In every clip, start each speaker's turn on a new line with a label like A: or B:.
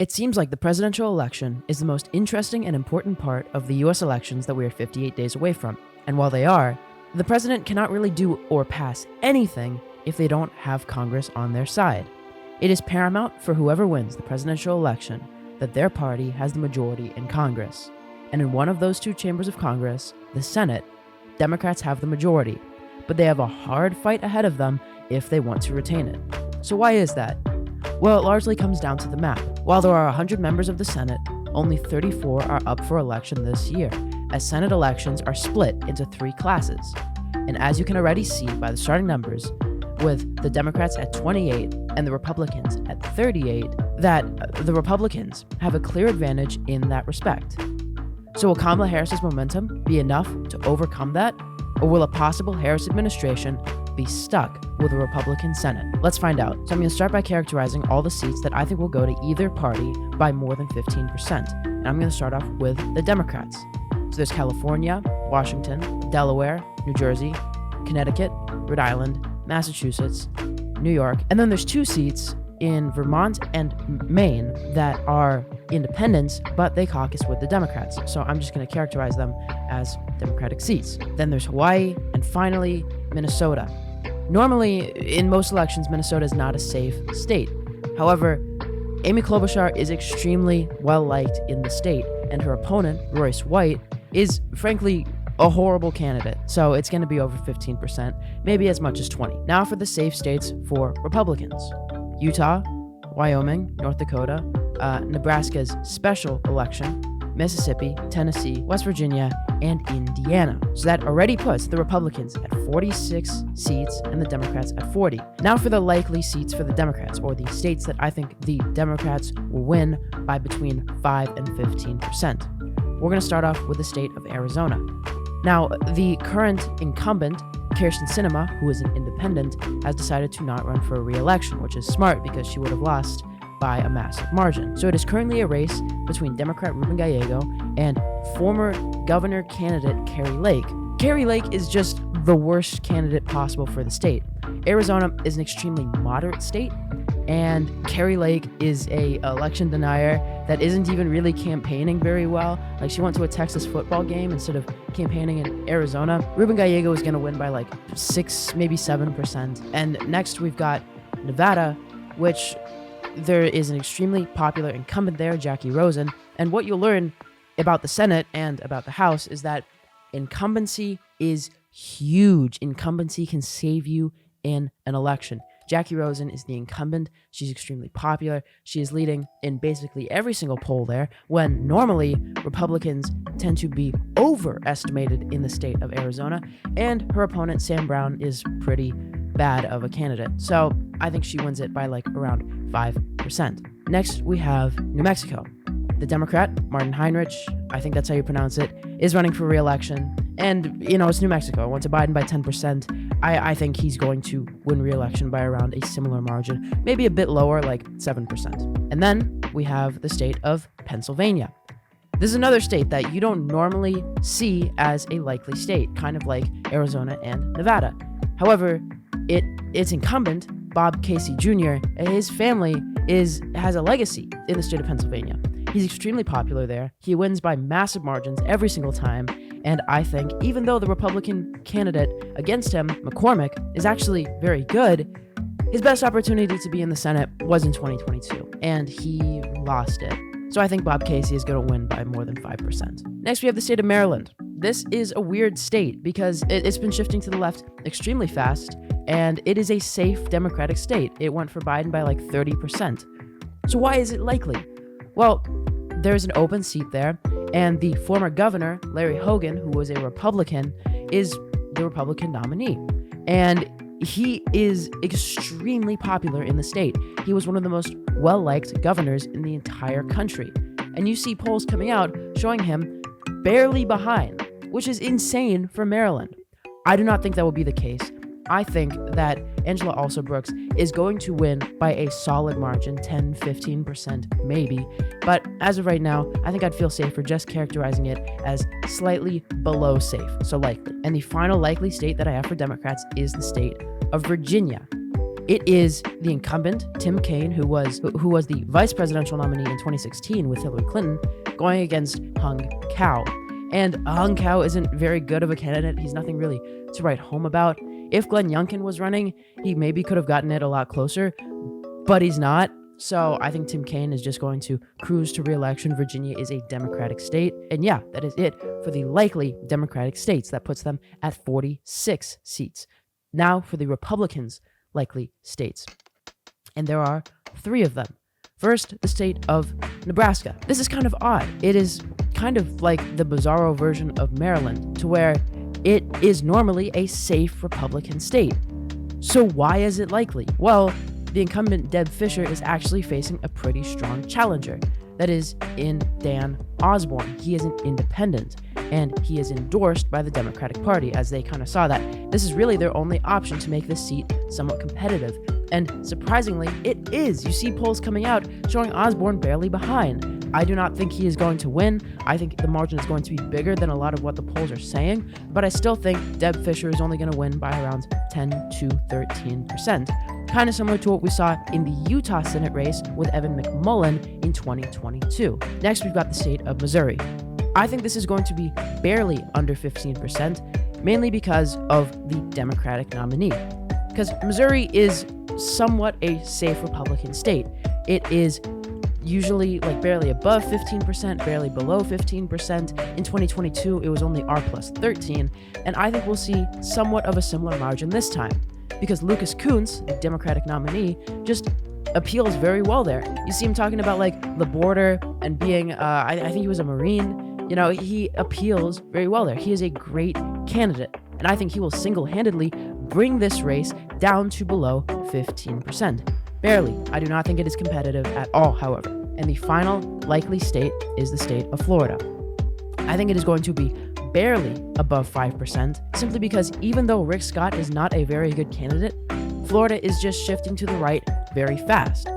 A: It seems like the presidential election is the most interesting and important part of the US elections that we are 58 days away from. And while they are, the president cannot really do or pass anything if they don't have Congress on their side. It is paramount for whoever wins the presidential election that their party has the majority in Congress. And in one of those two chambers of Congress, the Senate, Democrats have the majority, but they have a hard fight ahead of them if they want to retain it. So why is that? Well, it largely comes down to the map. While there are 100 members of the Senate, only 34 are up for election this year, as Senate elections are split into 3 classes. And as you can already see by the starting numbers, with the Democrats at 28 and the Republicans at 38, that the Republicans have a clear advantage in that respect. So will Kamala Harris's momentum be enough to overcome that, or will a possible Harris administration be stuck with a Republican Senate? Let's find out. So I'm going to start by characterizing all the seats that I think will go to either party by more than 15%. And I'm going to start off with the Democrats. So there's California, Washington, Delaware, New Jersey, Connecticut, Rhode Island, Massachusetts, New York, and then there's 2 seats in Vermont and Maine that are independents, but they caucus with the Democrats. So I'm just going to characterize them as Democratic seats. Then there's Hawaii, and finally, Minnesota. Normally, in most elections, Minnesota is not a safe state. However, Amy Klobuchar is extremely well-liked in the state, and her opponent, Royce White, is frankly a horrible candidate. So it's going to be over 15%, maybe as much as 20. Now for the safe states for Republicans. Utah, Wyoming, North Dakota, Nebraska's special election, Mississippi, Tennessee, West Virginia, and Indiana. So that already puts the Republicans at 46 seats and the Democrats at 40. Now for the likely seats for the Democrats, or the states that I think the Democrats will win by between 5 and 15%. We're going to start off with the state of Arizona. Now, the current incumbent, Kyrsten Sinema, who is an independent, has decided to not run for re-election, which is smart because she would have lost by a massive margin. So it is currently a race between Democrat Ruben Gallego and former governor candidate Kari Lake. Kari Lake is just the worst candidate possible for the state. Arizona is an extremely moderate state, and Kari Lake is a election denier that isn't even really campaigning very well. Like, she went to a Texas football game instead of campaigning in Arizona. Ruben Gallego is going to win by like 6, maybe 7%. And next we've got Nevada, which there is an extremely popular incumbent there, Jackie Rosen. And what you'll learn about the Senate and about the House is that incumbency is huge. Incumbency can save you in an election. Jackie Rosen is the incumbent. She's extremely popular. She is leading in basically every single poll there, when normally Republicans tend to be overestimated in the state of Arizona, and her opponent, Sam Brown, is pretty bad of a candidate. So I think she wins it by like around 5%. Next, we have New Mexico. The Democrat, Martin Heinrich, I think that's how you pronounce it, is running for re-election. And, it's New Mexico. Went to Biden by 10%. I think he's going to win re-election by around a similar margin, maybe a bit lower, like 7%. And then we have the state of Pennsylvania. This is another state that you don't normally see as a likely state, kind of like Arizona and Nevada. However, its incumbent, Bob Casey Jr., his family has a legacy in the state of Pennsylvania. He's extremely popular there. He wins by massive margins every single time. And I think even though the Republican candidate against him, McCormick, is actually very good, his best opportunity to be in the Senate was in 2022, and he lost it. So I think Bob Casey is going to win by more than 5%. Next, we have the state of Maryland. This is a weird state because it's been shifting to the left extremely fast, and it is a safe Democratic state. It went for Biden by like 30%. So why is it likely? Well, there's an open seat there, and the former governor, Larry Hogan, who was a Republican, is the Republican nominee. And he is extremely popular in the state. He was one of the most well-liked governors in the entire country. And you see polls coming out showing him barely behind, which is insane for Maryland. I do not think that will be the case. I think that Angela Alsobrooks is going to win by a solid margin, 10, 15% maybe. But as of right now, I think I'd feel safer just characterizing it as slightly below safe, so likely. And the final likely state that I have for Democrats is the state of Virginia. It is the incumbent, Tim Kaine, who was the vice presidential nominee in 2016 with Hillary Clinton, going against Hung Kao. And Hung Kao isn't very good of a candidate. He's nothing really to write home about. If Glenn Youngkin was running, he maybe could have gotten it a lot closer, but he's not. So I think Tim Kaine is just going to cruise to re-election. Virginia is a Democratic state. And yeah, that is it for the likely Democratic states. That puts them at 46 seats. Now for the Republicans' likely states. And there are 3 of them. First, the state of Nebraska. This is kind of odd. It is kind of like the bizarro version of Maryland, to where it is normally a safe Republican state. So why is it likely? Well, the incumbent Deb Fischer is actually facing a pretty strong challenger. That is in Dan Osborne. He is an independent, and he is endorsed by the Democratic Party, as they kind of saw that this is really their only option to make this seat somewhat competitive. And surprisingly, it is. You see polls coming out showing Osborne barely behind. I do not think he is going to win. I think the margin is going to be bigger than a lot of what the polls are saying, but I still think Deb Fischer is only going to win by around 10 to 13%. Kind of similar to what we saw in the Utah Senate race with Evan McMullin in 2022. Next, we've got the state of Missouri. I think this is going to be barely under 15%, mainly because of the Democratic nominee. Because Missouri is somewhat a safe Republican state. It is usually like barely above 15%, barely below 15%. In 2022, it was only R plus 13, and I think we'll see somewhat of a similar margin this time, because Lucas Kunce, the Democratic nominee, just appeals very well there. You see him talking about like the border and being, I think he was a Marine. You know, he appeals very well there. He is a great candidate, and I think he will single-handedly bring this race down to below 15%. Barely. I do not think it is competitive at all, however. And the final likely state is the state of Florida. I think it is going to be barely above 5%, simply because even though Rick Scott is not a very good candidate, Florida is just shifting to the right very fast.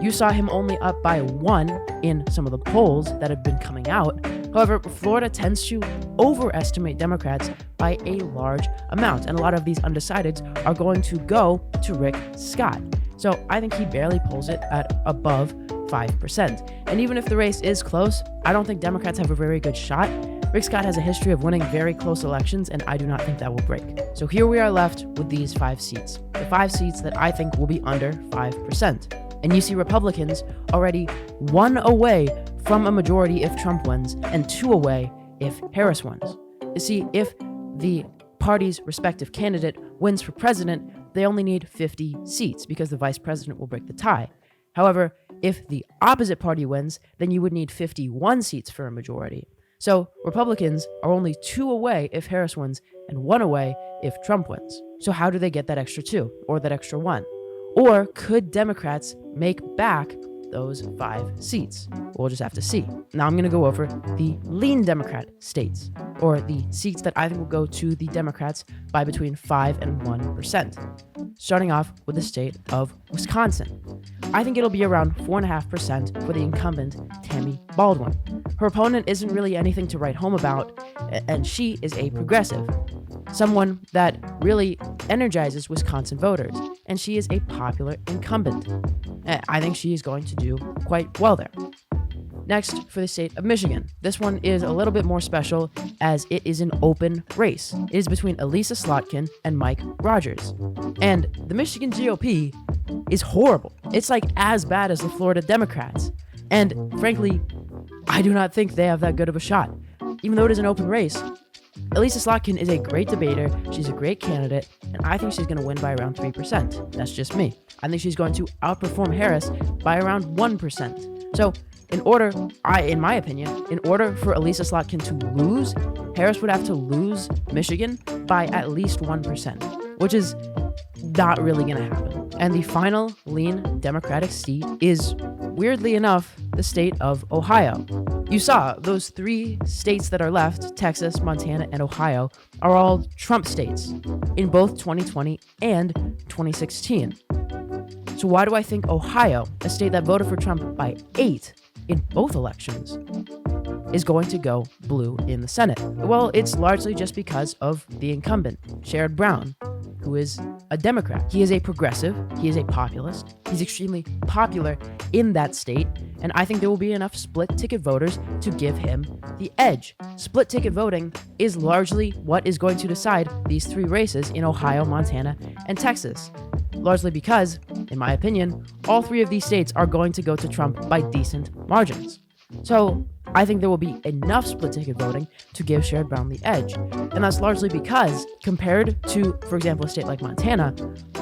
A: You saw him only up by 1 in some of the polls that have been coming out. However, Florida tends to overestimate Democrats by a large amount, and a lot of these undecideds are going to go to Rick Scott. So I think he barely pulls it at above 5%. And even if the race is close, I don't think Democrats have a very good shot. Rick Scott has a history of winning very close elections, and I do not think that will break. So here we are left with these 5 seats. The 5 seats that I think will be under 5%. And you see Republicans already 1 away from a majority if Trump wins, and 2 away if Harris wins. You see, if the party's respective candidate wins for president, they only need 50 seats because the vice president will break the tie. However, if the opposite party wins, then you would need 51 seats for a majority. So Republicans are only 2 away if Harris wins and 1 away if Trump wins. So how do they get that extra 2 or that extra 1? Or could Democrats make back those 5 seats? We'll just have to see. Now I'm going to go over the lean Democrat states, or the seats that I think will go to the Democrats by between 5 and 1%. Starting off with the state of Wisconsin. I think it'll be around 4.5% for the incumbent Tammy Baldwin. Her opponent isn't really anything to write home about, and she is a progressive, someone that really energizes Wisconsin voters, and she is a popular incumbent. I think she is going to do quite well there. Next, for the state of Michigan. This one is a little bit more special as it is an open race. It is between Elisa Slotkin and Mike Rogers. And the Michigan GOP is horrible. It's like as bad as the Florida Democrats. And frankly, I do not think they have that good of a shot. Even though it is an open race, Elisa Slotkin is a great debater, she's a great candidate, and I think she's going to win by around 3%. That's just me. I think she's going to outperform Harris by around 1%. So, in my opinion, in order for Elisa Slotkin to lose, Harris would have to lose Michigan by at least 1%, which is not really going to happen. And the final lean Democratic seat is, weirdly enough, the state of Ohio. You saw those 3 states that are left, Texas, Montana, and Ohio, are all Trump states in both 2020 and 2016. So why do I think Ohio, a state that voted for Trump by 8 in both elections, is going to go blue in the Senate? Well, it's largely just because of the incumbent, Sherrod Brown, who is a Democrat. He is a progressive. He is a populist. He's extremely popular in that state. And I think there will be enough split ticket voters to give him the edge. Split ticket voting is largely what is going to decide these three races in Ohio, Montana, and Texas. Largely because, in my opinion, all three of these states are going to go to Trump by decent margins. So I think there will be enough split ticket voting to give Sherrod Brown the edge. And that's largely because, compared to, for example, a state like Montana,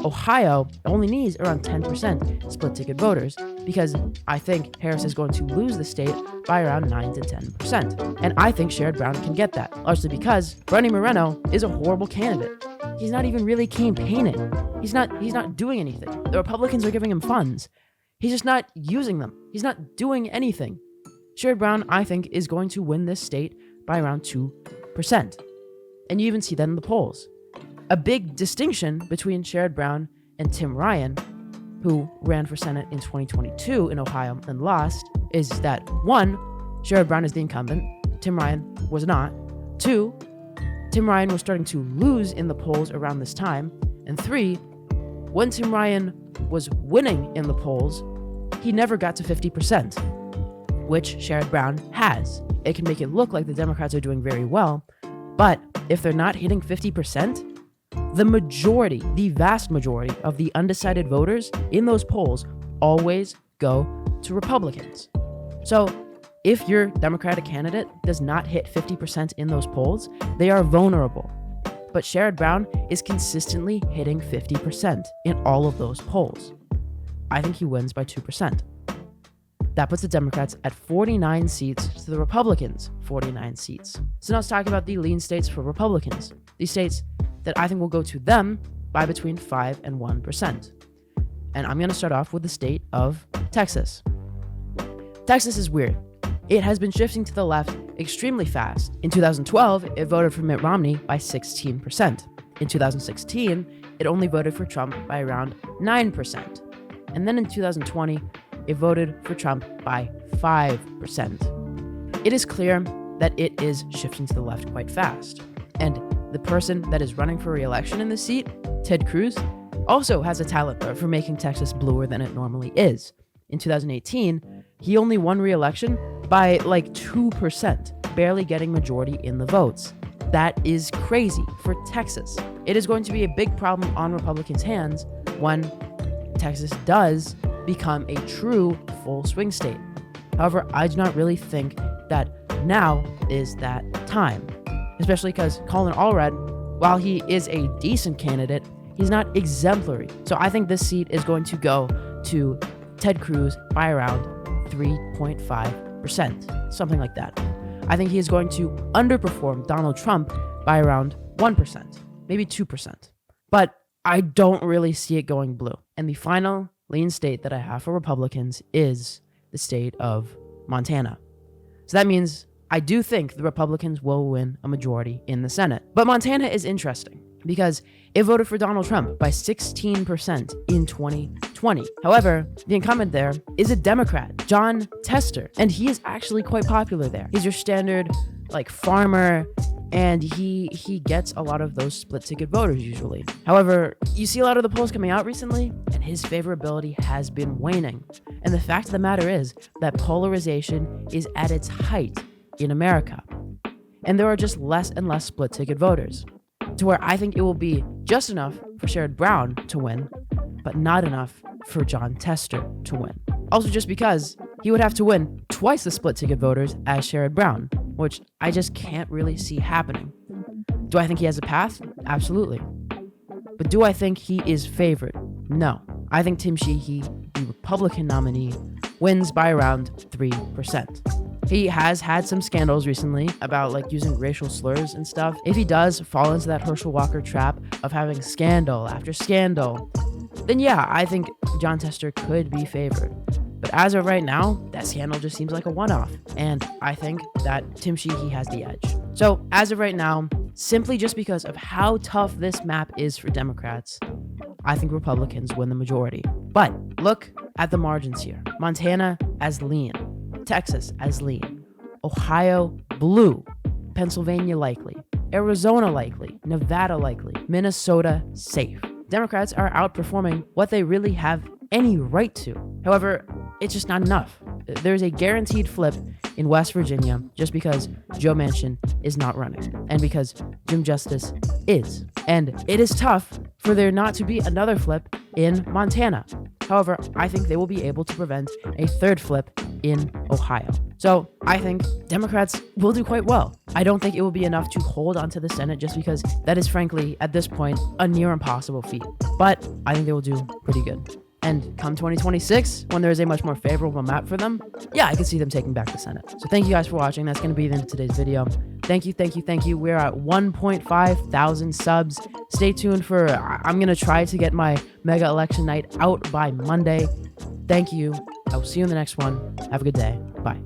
A: Ohio only needs around 10% split ticket voters, because I think Harris is going to lose the state by around 9 to 10%. And I think Sherrod Brown can get that, largely because Bernie Moreno is a horrible candidate. He's not even really campaigning. He's not doing anything. The Republicans are giving him funds. He's just not using them. He's not doing anything. Sherrod Brown, I think, is going to win this state by around 2%. And you even see that in the polls. A big distinction between Sherrod Brown and Tim Ryan, who ran for Senate in 2022 in Ohio and lost, is that 1, Sherrod Brown is the incumbent, Tim Ryan was not. 2, Tim Ryan was starting to lose in the polls around this time. And 3, when Tim Ryan was winning in the polls, he never got to 50%, which Sherrod Brown has. It can make it look like the Democrats are doing very well, but if they're not hitting 50%, the vast majority of the undecided voters in those polls always go to Republicans. So if your Democratic candidate does not hit 50% in those polls, they are vulnerable. But Sherrod Brown is consistently hitting 50% in all of those polls. I think he wins by 2%. That puts the Democrats at 49 seats to the Republicans' 49 seats. So now let's talk about the lean states for Republicans. These states that I think will go to them by between 5 and 1%. And I'm going to start off with the state of Texas. Texas is weird. It has been shifting to the left extremely fast. In 2012, it voted for Mitt Romney by 16%. In 2016, it only voted for Trump by around 9%. And then in 2020, it voted for Trump by 5%. It is clear that it is shifting to the left quite fast. And the person that is running for re-election in this seat, Ted Cruz, also has a talent for making Texas bluer than it normally is. In 2018, he only won re-election by like 2%, barely getting majority in the votes. That is crazy for Texas. It is going to be a big problem on Republicans' hands when Texas does become a true full swing state. However, I do not really think that now is that time, especially because Colin Allred, while he is a decent candidate, he's not exemplary. So I think this seat is going to go to Ted Cruz by around 3.5%, something like that. I think he is going to underperform Donald Trump by around 1%, maybe 2%. But I don't really see it going blue. And the final lean state that I have for Republicans is the state of Montana. So that means I do think the Republicans will win a majority in the Senate. But Montana is interesting because it voted for Donald Trump by 16% in 2020. However, the incumbent there is a Democrat, Jon Tester, and he is actually quite popular there. He's your standard farmer, and he gets a lot of those split ticket voters usually. However, you see a lot of the polls coming out recently, and his favorability has been waning. And the fact of the matter is that polarization is at its height in America. And there are just less and less split ticket voters, to where I think it will be just enough for Sherrod Brown to win, but not enough for Jon Tester to win. Also just because he would have to win twice the split ticket voters as Sherrod Brown, which I just can't really see happening. Do I think he has a path? Absolutely. But do I think he is favored? No. I think Tim Sheehy, the Republican nominee, wins by around 3%. He has had some scandals recently about using racial slurs and stuff. If he does fall into that Herschel Walker trap of having scandal after scandal, then yeah, I think Jon Tester could be favored. But as of right now, that scandal just seems like a one-off. And I think that Tim Sheehy has the edge. So as of right now, simply just because of how tough this map is for Democrats, I think Republicans win the majority. But look at the margins here. Montana as lean. Texas as lean, Ohio blue, Pennsylvania likely, Arizona likely, Nevada likely, Minnesota safe. Democrats are outperforming what they really have any right to. However, it's just not enough. There's a guaranteed flip in West Virginia just because Joe Manchin is not running and because Jim Justice is. And it is tough for there not to be another flip in Montana. However, I think they will be able to prevent a third flip in Ohio. So I think Democrats will do quite well. I don't think it will be enough to hold onto the Senate just because that is frankly, at this point, a near impossible feat. But I think they will do pretty good. And come 2026, when there is a much more favorable map for them, yeah, I can see them taking back the Senate. So thank you guys for watching. That's going to be the end of today's video. Thank you. We're at 1.5 thousand subs. Stay tuned for, I'm going to try to get my mega election night out by Monday. Thank you. I will see you in the next one. Have a good day. Bye.